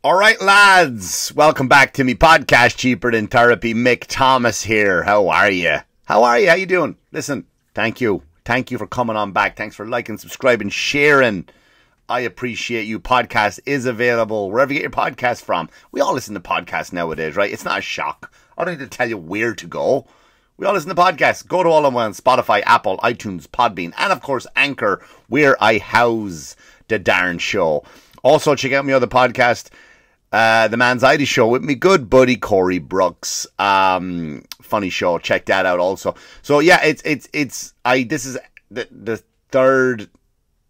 All right, lads, welcome back to me podcast, Cheaper Than Therapy. Mick Thomas here. How are you? How you doing? Listen, thank you for coming on back. Thanks for liking, subscribing, sharing. I appreciate you. Podcast is available wherever you get your podcast from. We all listen to podcasts nowadays, right? It's not a shock. I don't need to tell you where to go. We all listen to podcasts. Go to all of them on Spotify, Apple, iTunes, Podbean, and of course Anchor, where I house the darn show. Also, check out my other podcast, The Man's Show, with me good buddy Corey Brooks. Funny show. Check that out also. So yeah, this is the third.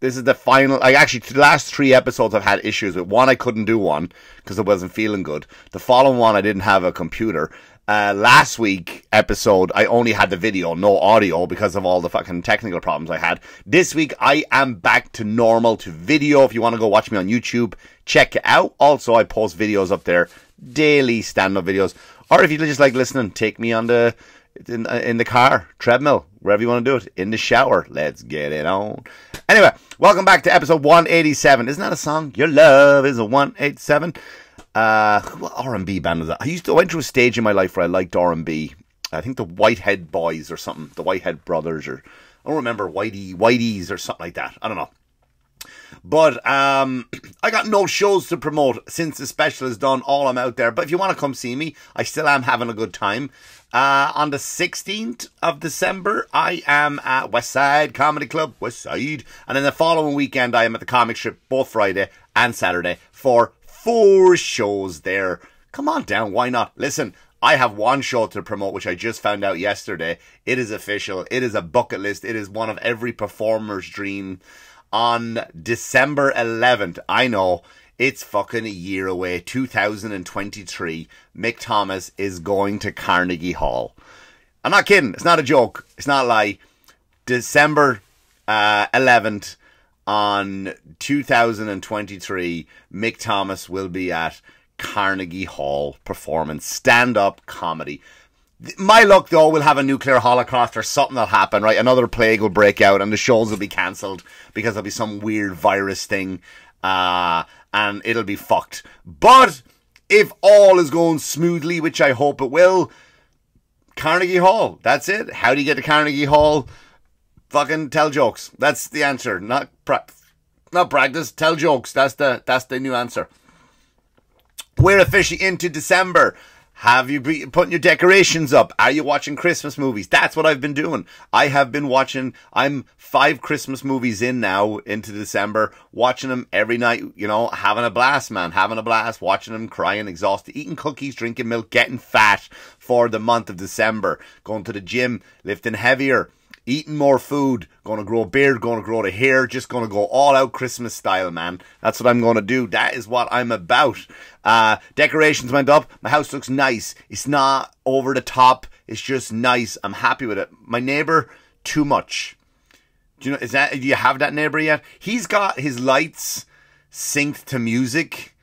This is the final. Actually, the last 3 episodes I've had issues with. One, I couldn't do one because I wasn't feeling good. The following one, I didn't have a computer. Last week episode, I only had the video, no audio, because of all the fucking technical problems I had. This week, I am back to normal, to video. If you want to go watch me on YouTube, check it out. Also, I post videos up there, daily stand-up videos. Or if you just like listening, take me on in the car, treadmill, wherever you want to do it, in the shower. Let's get it on. Anyway, welcome back to episode 187. Isn't that a song? Your love is a 187. What R&B band was that? I went through a stage in my life where I liked R&B. I think the Whitehead Boys or something, the Whitehead Brothers, or I don't remember, Whiteys or something like that. I don't know. But I got no shows to promote since the special is done. All I'm out there. But if you want to come see me, I still am having a good time. On the 16th of December, I am at Westside Comedy Club, Westside. And then the following weekend, I am at the Comic Strip, both Friday and Saturday, for 4 shows there. Come on down, why not? Listen, I have one show to promote, which I just found out yesterday. It is official. It is a bucket list. It is one of every performer's dream. On December 11th, I know, it's fucking a year away, 2023, Mick Thomas is going to Carnegie Hall. I'm not kidding. It's not a joke. It's not a lie. December 11th on 2023, Mick Thomas will be at Carnegie Hall performing stand-up comedy. My luck, though, we'll have a nuclear holocaust or something will happen, right? Another plague will break out and the shows will be cancelled because there'll be some weird virus thing. And it'll be fucked. But if all is going smoothly, which I hope it will, Carnegie Hall, that's it. How do you get to Carnegie Hall? Fucking tell jokes. That's the answer. Not practice. Tell jokes. That's the new answer. We're officially into December. Have you been putting your decorations up? Are you watching Christmas movies? That's what I've been doing. I have been watching, I'm 5 Christmas movies in now into December, watching them every night, you know, having a blast, man, having a blast, watching them, crying, exhausted, eating cookies, drinking milk, getting fat for the month of December, going to the gym, lifting heavier, eating more food, going to grow a beard, going to grow the hair, just going to go all out Christmas style, man. That's what I'm going to do. That is what I'm about. Decorations went up. My house looks nice. It's not over the top. It's just nice. I'm happy with it. My neighbor, too much. Do you have that neighbor yet? He's got his lights synced to music.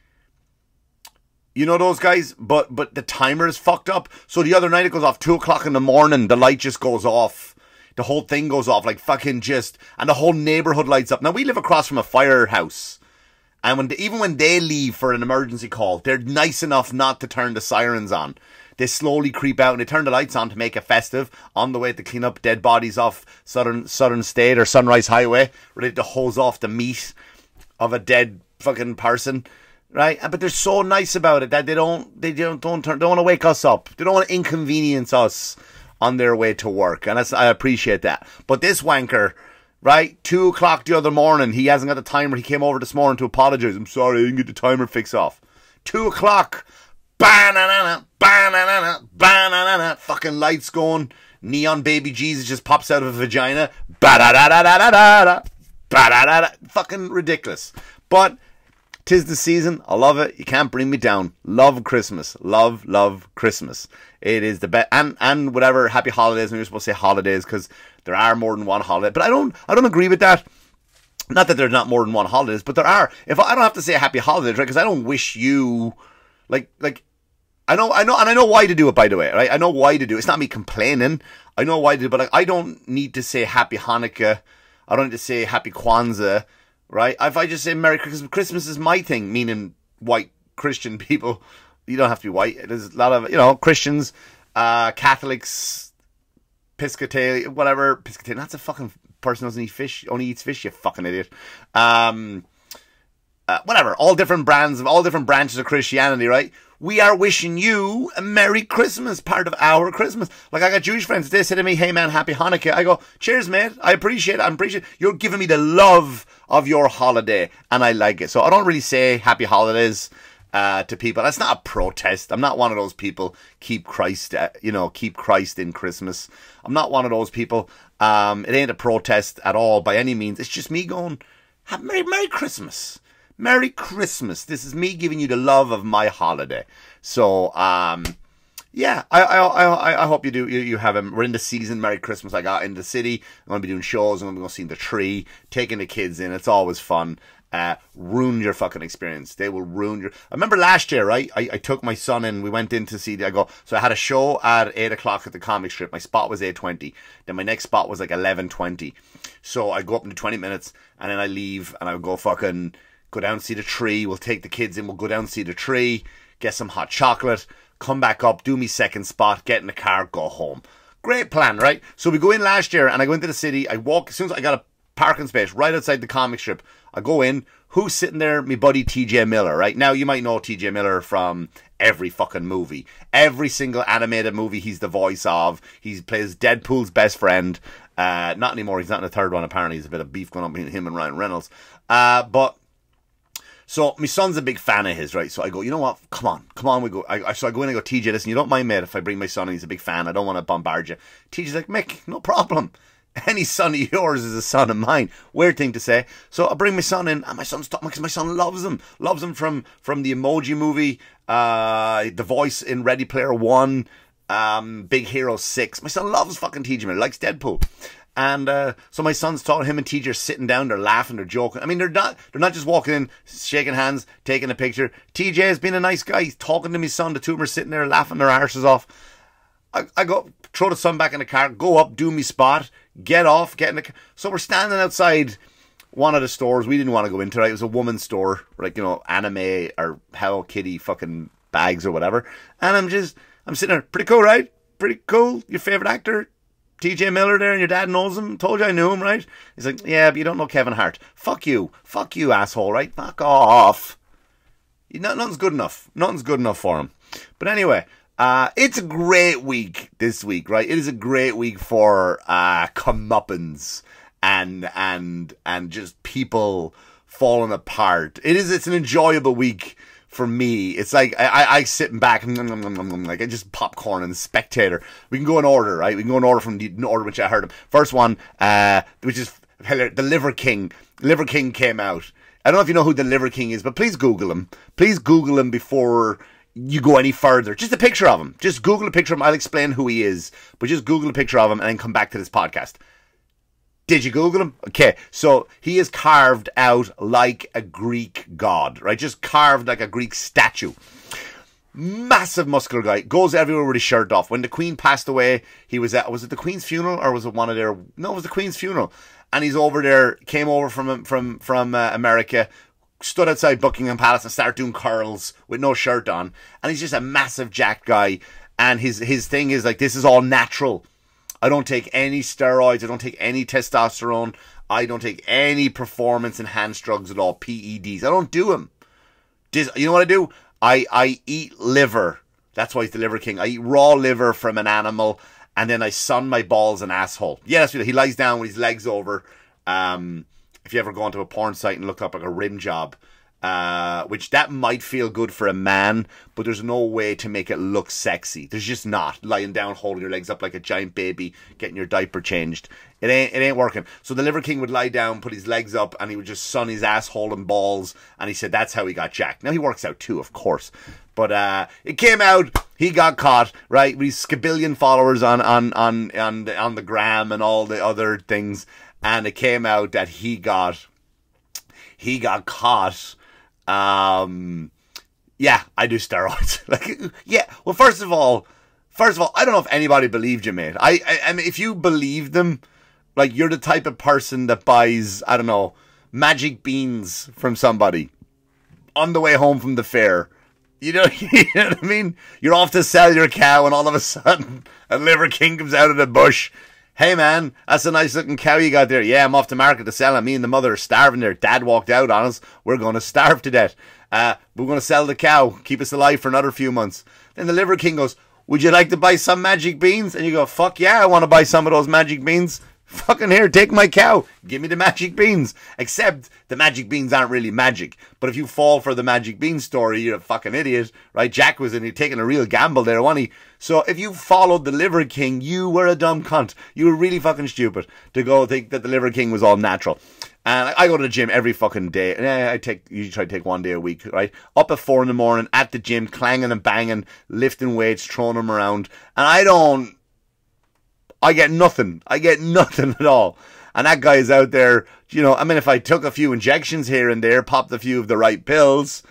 You know those guys? But the timer is fucked up. So the other night it goes off 2 o'clock in the morning. The light just goes off. The whole thing goes off like fucking just, and the whole neighborhood lights up. Now, we live across from a firehouse. And even when they leave for an emergency call, they're nice enough not to turn the sirens on. They slowly creep out and they turn the lights on to make it festive on the way to clean up dead bodies off Southern State or Sunrise Highway, ready to hose off the meat of a dead fucking person, right? But they're so nice about it that they don't want to wake us up. They don't want to inconvenience us on their way to work, and I appreciate that. But this wanker, right, 2 o'clock the other morning, he hasn't got the timer. He came over this morning to apologize. I'm sorry, I didn't get the timer fixed off. 2 o'clock, banana, banana, banana, fucking lights going, neon baby Jesus just pops out of a vagina, ba-da-da-da-da-da-da, ba-da-da-da, fucking ridiculous. But 'tis the season. I love it. You can't bring me down. Love Christmas. Love Christmas. It is the best. And whatever, happy holidays. And you're supposed to say holidays because there are more than one holiday. But I don't agree with that. Not that there's not more than one holidays, but there are. If I don't have to say happy holidays, right? Because I don't wish you, like, I know, and I know why to do it, by the way, right? I know why to do it. It's not me complaining. I know why to do it, but like, I don't need to say happy Hanukkah. I don't need to say happy Kwanzaa, right? If I just say Merry Christmas, Christmas is my thing, meaning white Christian people. You don't have to be white. There's a lot of, you know, Christians, Catholics, Piscatalian, whatever. Piscatalian, that's a fucking person who doesn't eat fish, only eats fish, you fucking idiot. Whatever, all different brands, all different branches of Christianity, right? We are wishing you a Merry Christmas, part of our Christmas. Like, I got Jewish friends, they say to me, hey man, Happy Hanukkah. I go, cheers mate, I appreciate it, you're giving me the love of your holiday, and I like it. So I don't really say happy holidays to people. That's not a protest. I'm not one of those people, keep Christ in Christmas. I'm not one of those people. It ain't a protest at all by any means. It's just me going, Merry Christmas. Merry Christmas. This is me giving you the love of my holiday. So, yeah, I hope you do. You have we're in the season. Merry Christmas. I got in the city. I'm going to be doing shows. I'm going to go see the tree, taking the kids in. It's always fun. Ruin your fucking experience. They will ruin your... I remember last year, right? I took my son in. We went in to see... So I had a show at 8 o'clock at the comic strip. My spot was 8:20. Then my next spot was like 11:20. So I go up in 20 minutes and then I leave and I go fucking... Go down and see the tree. We'll take the kids in. We'll go down and see the tree. Get some hot chocolate. Come back up. Do me second spot. Get in the car. Go home. Great plan, right? So we go in last year and I go into the city. I walk. As soon as I got a parking space right outside the comic strip, I go in. Who's sitting there? Me buddy TJ Miller, right? Now, you might know TJ Miller from every fucking movie. Every single animated movie he's the voice of. He plays Deadpool's best friend. Not anymore. He's not in the third one, apparently. There's a bit of beef going on between him and Ryan Reynolds. So my son's a big fan of his, right? So I go, you know what? Come on, we go. So I go in and go, TJ, listen, you don't mind, mate, if I bring my son and he's a big fan. I don't want to bombard you. TJ's like, Mick, no problem. Any son of yours is a son of mine. Weird thing to say. So I bring my son in, and my son's talking because my son loves him. Loves him from the Emoji Movie, the voice in Ready Player One, Big Hero 6. My son loves fucking TJ Miller, likes Deadpool. And so my son's talking, him and TJ are sitting down, they're laughing, they're joking. I mean, they're not just walking in, shaking hands, taking a picture. TJ has been a nice guy. He's talking to my son. The two of them are sitting there laughing their arses off. I go, throw the son back in the car, go up, do me spot, get off, get in the car. So we're standing outside one of the stores we didn't want to go into, right? It was a woman's store, like, you know, anime or Hello Kitty fucking bags or whatever. And I'm sitting there, pretty cool, right? Pretty cool. Your favorite actor? TJ Miller there, and your dad knows him. Told you I knew him, right? He's like, yeah, but you don't know Kevin Hart. Fuck you, asshole, right? Fuck off. Nothing's good enough. Nothing's good enough for him. But anyway, it's a great week this week, right? It is a great week for comeuppance and just people falling apart. It's an enjoyable week. For me, it's like I sitting back and like I just popcorn and spectator. We can go in order, right? We can go in order from the order which I heard them. First one, which is the Liver King. Liver King came out. I don't know if you know who the Liver King is, but please Google him. Please Google him before you go any further. Just a picture of him. Just Google a picture of him. I'll explain who he is, but just Google a picture of him and then come back to this podcast. Did you Google him? Okay, so he is carved out like a Greek god, right? Just carved like a Greek statue. Massive muscular guy. Goes everywhere with his shirt off. When the Queen passed away, he was at... Was it the Queen's funeral or was it one of their... No, it was the Queen's funeral. And he's over there, came over from America, stood outside Buckingham Palace and started doing curls with no shirt on. And he's just a massive jacked guy. And his thing is like, this is all natural. I don't take any steroids. I don't take any testosterone. I don't take any performance enhanced drugs at all. PEDs. I don't do them. You know what I do? I eat liver. That's why he's the Liver King. I eat raw liver from an animal, and then I sun my balls and asshole. Yeah, that's what he lies down with his legs over. If you ever go onto a porn site and look up like a rim job, which that might feel good for a man, but there's no way to make it look sexy. There's just not. Lying down, holding your legs up like a giant baby, getting your diaper changed. It ain't working. So the Liver King would lie down, put his legs up, and he would just sun his asshole and balls, and he said that's how he got jacked. Now he works out too, of course. But it came out, he got caught, right? With his scabillion followers on the gram and all the other things, and it came out that he got caught. Yeah, I do steroids. Like, yeah. Well, first of all, I don't know if anybody believed you, mate. I mean, if you believe them, like, you're the type of person that buys, I don't know, magic beans from somebody on the way home from the fair You know, you know what I mean? You're off to sell your cow, and all of a sudden, a liver king comes out of the bush. Hey, man, that's a nice looking cow you got there. Yeah, I'm off to market to sell it. Me and the mother are starving there. Dad walked out on us. We're going to starve to death. We're going to sell the cow, keep us alive for another few months. Then the liver king goes, would you like to buy some magic beans? And you go, fuck yeah, I want to buy some of those magic beans. Fucking here, take my cow. Give me the magic beans. Except the magic beans aren't really magic. But if you fall for the magic bean story, you're a fucking idiot, right? Jack was taking a real gamble there, wasn't he? So if you followed the Liver King, you were a dumb cunt. You were really fucking stupid to go think that the Liver King was all natural. And I go to the gym every fucking day. I usually try to take 1 day a week, right? Up at 4 in the morning, at the gym, clanging and banging, lifting weights, throwing them around. And I get nothing. I get nothing at all. And that guy's out there, you know, I mean, if I took a few injections here and there, popped a few of the right pills,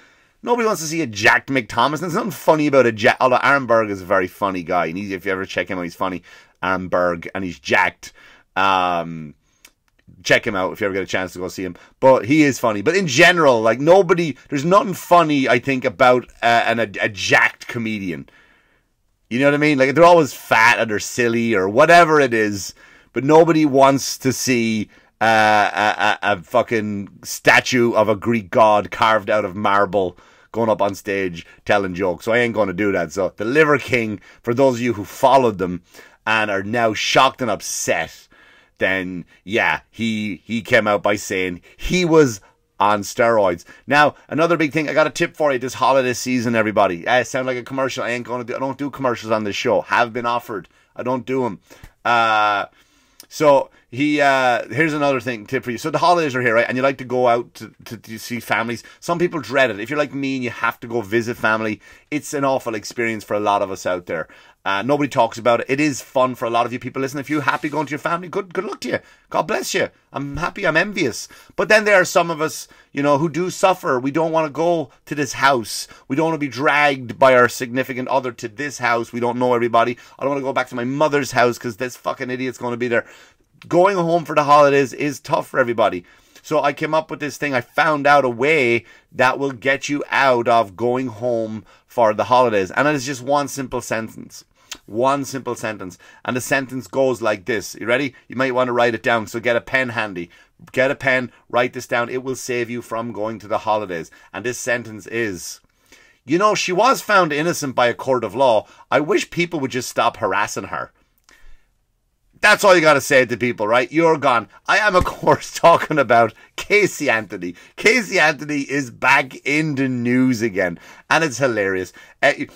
nobody wants to see a jacked Mick Thomas. There's nothing funny about a jacked, although Aaron Berg is a very funny guy. And if you ever check him out, he's funny. Aaron Berg, and he's jacked. Check him out if you ever get a chance to go see him. But he is funny. But in general, like, there's nothing funny, I think, about a jacked comedian. You know what I mean? Like, they're always fat or they're silly or whatever it is, but nobody wants to see a fucking statue of a Greek god carved out of marble going up on stage telling jokes. So I ain't going to do that. So the Liver King, for those of you who followed them and are now shocked and upset, then yeah, he came out by saying he was on steroids. Now, another big thing, I got a tip for you this holiday season, everybody. I sound like a commercial. I don't do commercials on this show. Have been offered. I don't do them. So here's another tip for you. So the holidays are here, right? And you like to go out to see families. Some people dread it. If you're like me and you have to go visit family, it's an awful experience for a lot of us out there. Nobody talks about it. It is fun for a lot of you people. Listen, if you're happy going to your family, good luck to you. God bless you. I'm happy. I'm envious. But then there are some of us, you know, who do suffer. We don't want to go to this house. We don't want to be dragged by our significant other to this house. We don't know everybody. I don't want to go back to my mother's house because this fucking idiot's going to be there. Going home for the holidays is tough for everybody. So I came up with this thing. I found out a way that will get you out of going home for the holidays. And it is just one simple sentence. One simple sentence. And the sentence goes like this. You ready? You might want to write it down. So get a pen handy. Get a pen. Write this down. It will save you from going to the holidays. And this sentence is, you know, she was found innocent by a court of law. I wish people would just stop harassing her. That's all you got to say to people, right? You're gone. I am, of course, talking about Casey Anthony. Casey Anthony is back in the news again. And it's hilarious.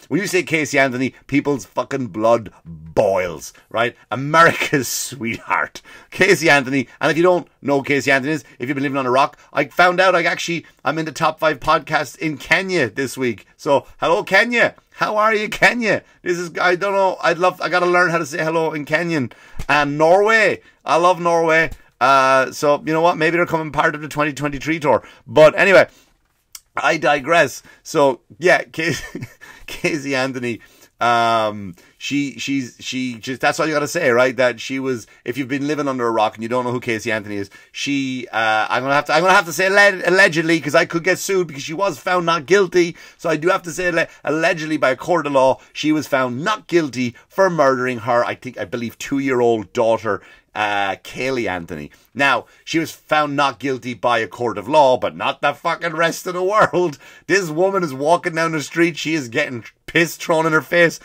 When you say Casey Anthony, people's fucking blood boils, right? America's sweetheart. Casey Anthony. And if you don't know who Casey Anthony is, if you've been living on a rock, I found out I'm in the top 5 podcasts in Kenya this week. So, hello, Kenya. How are you, Kenya? I don't know. I got to learn how to say hello in Kenyan. And Norway. I love Norway. So, you know what? Maybe they're coming part of the 2023 tour. But anyway, I digress. So, yeah, Casey Anthony, she just, that's all you got to say, right? That she was, if you've been living under a rock and you don't know who Casey Anthony is, I'm going to have to say allegedly, because I could get sued because she was found not guilty. So I do have to say allegedly by a court of law, she was found not guilty for murdering her, I believe 2-year-old daughter, Kaylee Anthony. Now, she was found not guilty by a court of law, but not the fucking rest of the world. This woman is walking down the street. She is getting piss thrown in her face.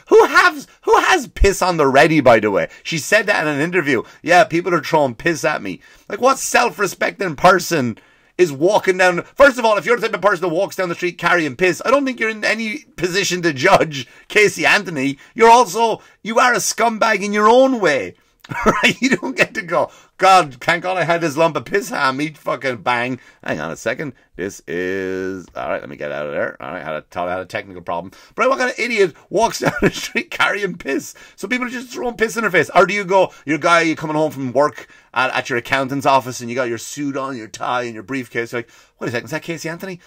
Who has piss on the ready, by the way? She said that in an interview. Yeah, people are throwing piss at me. Like, what self-respecting person is walking down? First of all, if you're the type of person that walks down the street carrying piss, I don't think you're in any position to judge Casey Anthony. You are a scumbag in your own way. Right? You don't get to go, God, thank God I had this lump of piss on me. Fucking bang. Hang on a second. This is, all right, let me get out of there. All right, I had a technical problem. But what kind of idiot walks down the street carrying piss? So people are just throwing piss in their face. Or do you go, you're coming home from work at your accountant's office and you got your suit on, your tie and your briefcase. You're like, wait a second, is that Casey Anthony?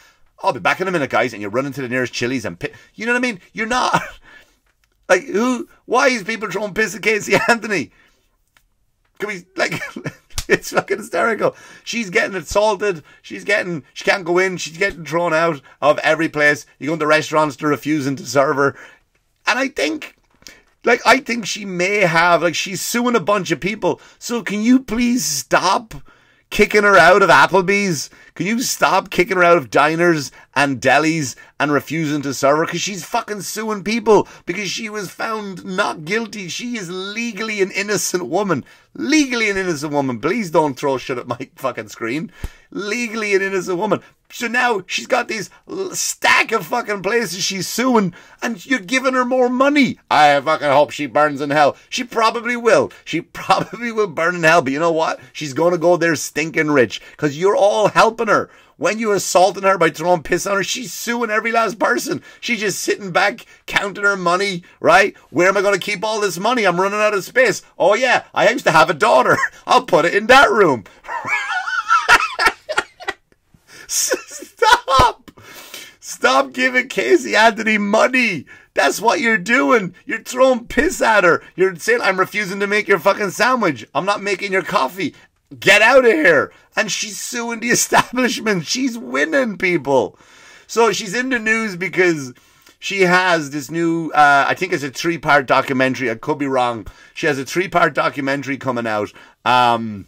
I'll be back in a minute, guys. And you run into the nearest Chili's and piss. You know what I mean? You're not. Like, why is people throwing piss at Casey Anthony? Can we, like, It's fucking hysterical. She's getting assaulted. She can't go in. She's getting thrown out of every place. You go into restaurants, they're refusing to serve her. And I think she may have, like, she's suing a bunch of people. So can you please stop kicking her out of Applebee's? Can you stop kicking her out of diners and delis and refusing to serve her? Because she's fucking suing people because she was found not guilty. She is legally an innocent woman. Legally an innocent woman. Please don't throw shit at my fucking screen. Legally an innocent woman. So now she's got these stack of fucking places she's suing, and you're giving her more money. I fucking hope she burns in hell. She probably will. She probably will burn in hell. But you know what? She's going to go there stinking rich because you're all helping her. When you're assaulting her by throwing piss on her, she's suing every last person. She's just sitting back, counting her money, right? Where am I going to keep all this money? I'm running out of space. Oh yeah, I used to have a daughter. I'll put it in that room. Stop giving Casey Anthony money. That's what you're doing. You're throwing piss at her. You're saying, I'm refusing to make your fucking sandwich. I'm not making your coffee. Get out of here. And she's suing the establishment. She's winning, people. So she's in the news because she has this new, I think it's a 3-part documentary. I could be wrong. She has a 3-part documentary coming out. And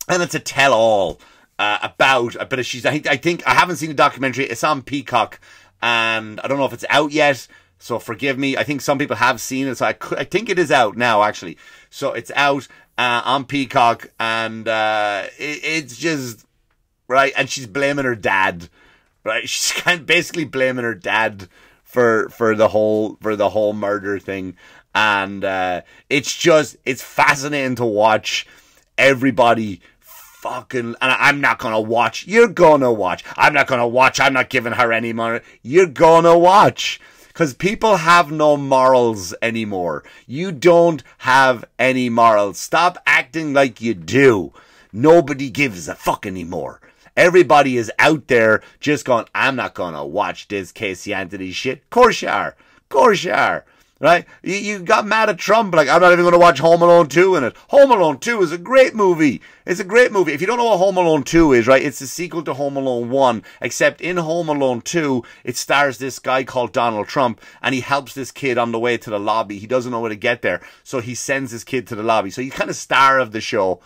it's a tell-all. But she's, I think, I haven't seen the documentary. It's on Peacock, and I don't know if it's out yet, so forgive me. I think some people have seen it, so I think it is out now, actually. So it's out on Peacock, and it's just, right, and she's blaming her dad, right? She's kind of basically blaming her dad for the whole murder thing, and it's fascinating to watch everybody fucking, and I'm not gonna watch. You're gonna watch. I'm not gonna watch. I'm not giving her any money. You're gonna watch. Because people have no morals anymore. You don't have any morals. Stop acting like you do. Nobody gives a fuck anymore. Everybody is out there just going, I'm not gonna watch this Casey Anthony shit. Of course you are. Of course you are. Right? You got mad at Trump, like, I'm not even going to watch Home Alone 2 in it. Home Alone 2 is a great movie. It's a great movie. If you don't know what Home Alone 2 is, right, it's the sequel to Home Alone 1, except in Home Alone 2, it stars this guy called Donald Trump, and he helps this kid on the way to the lobby. He doesn't know where to get there, so he sends his kid to the lobby. So he's kind of star of the show.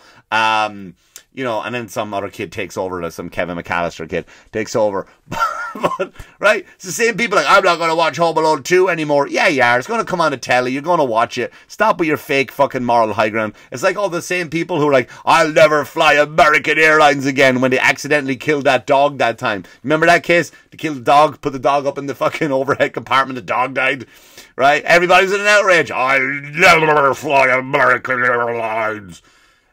You know, and then some other kid takes over, like some Kevin McAllister kid takes over. But, right? It's the same people like, I'm not going to watch Home Alone 2 anymore. Yeah, you are. It's going to come on the telly. You're going to watch it. Stop with your fake fucking moral high ground. It's like all the same people who are like, I'll never fly American Airlines again when they accidentally killed that dog that time. Remember that case? They killed the dog, put the dog up in the fucking overhead compartment. The dog died. Right? Everybody's in an outrage. I'll never fly American Airlines.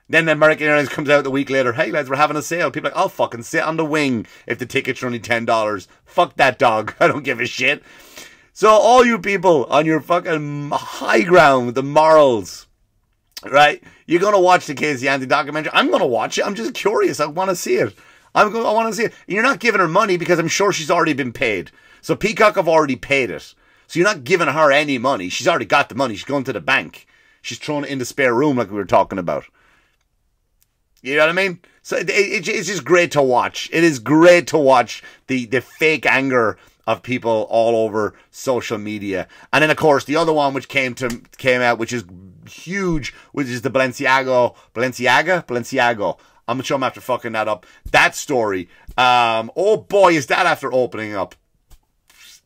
Then the American Airlines comes out a week later. Hey lads, we're having a sale. People are like, I'll fucking sit on the wing if the tickets are only $10. Fuck that dog. I don't give a shit. So all you people on your fucking high ground with the morals, right? You're going to watch the Casey Anthony documentary. I'm going to watch it. I'm just curious. I want to see it. I want to see it. And you're not giving her money because I'm sure she's already been paid. So Peacock have already paid it. So you're not giving her any money. She's already got the money. She's going to the bank. She's throwing it in the spare room like we were talking about. You know what I mean? So it's just great to watch. It is great to watch the fake anger of people all over social media. And then, of course, the other one which came out, which is huge, which is the Balenziaga. I'm sure I'm after fucking that up. That story. Oh boy, is that after opening up.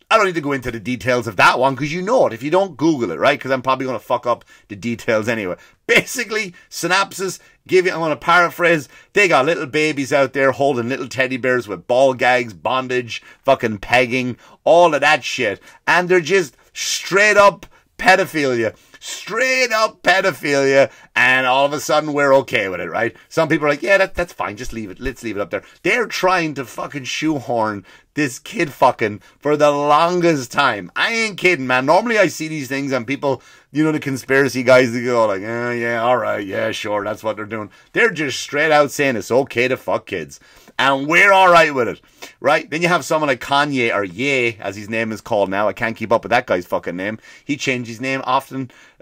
I don't need to go into the details of that one because you know it if you don't Google it, right? Because I'm probably going to fuck up the details anyway. Basically, synopsis, I'm going to paraphrase, they got little babies out there holding little teddy bears with ball gags, bondage, fucking pegging, all of that shit. And they're just straight up pedophilia. Straight up pedophilia, and all of a sudden we're okay with it, right? Some people are like, yeah, that's fine, just leave it, let's leave it up there. They're trying to fucking shoehorn this kid fucking for the longest time. I ain't kidding, man. Normally I see these things and people, you know, the conspiracy guys, they go like, yeah, alright, yeah, sure, that's what they're doing. They're just straight out saying it's okay to fuck kids. And we're all right with it, right? Then you have someone like Kanye, or Ye, as his name is called now. I can't keep up with that guy's fucking name. He changed his name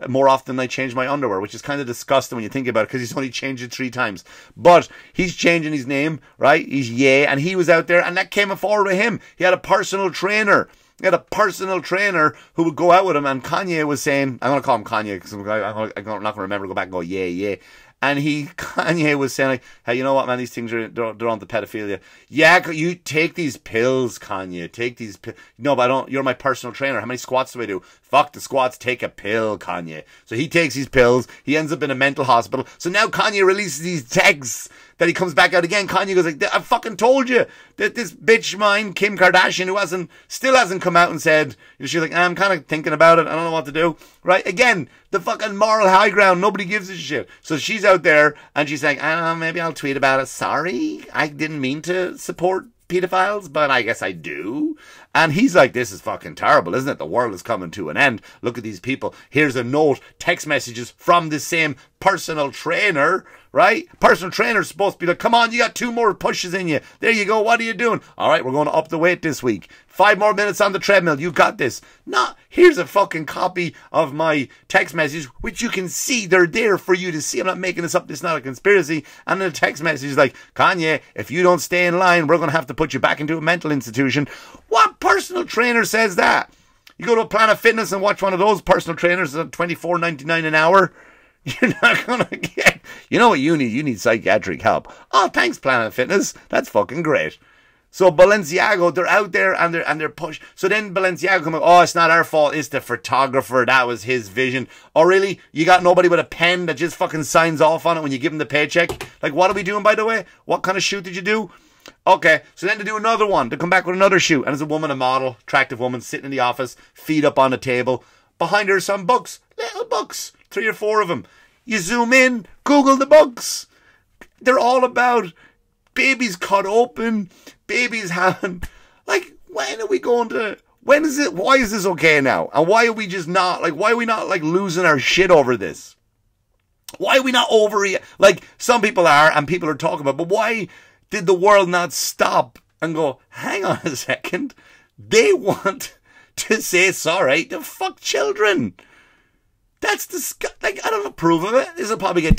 more often than I change my underwear, which is kind of disgusting when you think about it, because he's only changed it 3 times. But he's changing his name, right? He's Ye, and he was out there, and that came forward with him. He had a personal trainer. He had a personal trainer who would go out with him, and Kanye was saying, I'm going to call him Kanye, because I'm not going to remember, go back and go, yeah. And Kanye was saying, like, hey, you know what, man, these things they're on the pedophilia. Yeah, you take these pills, Kanye. Take these pills. No, but I don't. You're my personal trainer. How many squats do I do? Fuck the squats. Take a pill, Kanye. So he takes these pills. He ends up in a mental hospital. So now Kanye releases these texts that he comes back out again. Kanye goes like, I fucking told you that this bitch mine, Kim Kardashian, who still hasn't come out and said, she's like, I'm kind of thinking about it. I don't know what to do. Right? Again, the fucking moral high ground. Nobody gives a shit. So she's out there and she's like, I don't know, maybe I'll tweet about it. Sorry, I didn't mean to support pedophiles, but I guess I do. And he's like, this is fucking terrible, isn't it? The world is coming to an end. Look at these people. Here's a note, text messages from the same personal trainer, right? Personal trainer's supposed to be like, come on, you got 2 more pushes in you. There you go. What are you doing? All right, we're going to up the weight this week. 5 more minutes on the treadmill. You got this. No, here's a fucking copy of my text message, which you can see. They're there for you to see. I'm not making this up. This is not a conspiracy. And the text message is like, Kanye, if you don't stay in line, we're going to have to put you back into a mental institution. What personal trainer says that? You go to a Planet Fitness and watch one of those personal trainers at $24.99 an hour. You're not going to get... You know what you need? You need psychiatric help. Oh, thanks, Planet Fitness. That's fucking great. So Balenziaga, they're out there and they're pushed. So then Balenziaga come up, oh, it's not our fault, it's the photographer, that was his vision. Oh, really? You got nobody with a pen that just fucking signs off on it when you give him the paycheck? Like, what are we doing, by the way? What kind of shoot did you do? Okay, so then to do another one, to come back with another shoot. And there's a woman, a model, attractive woman, sitting in the office, feet up on the table. Behind her some books, little books, 3 or 4 of them. You zoom in, Google the books. They're all about babies cut open, babies having, like, when are we going to, when is it, why is this okay now? And why are we just not, like, why are we not, like, losing our shit over this? Why are we not over it? Like, some people are, and people are talking about, but why did the world not stop and go, hang on a second, they want to say sorry to fuck children. That's disgusting. Like, I don't approve of it. This will probably get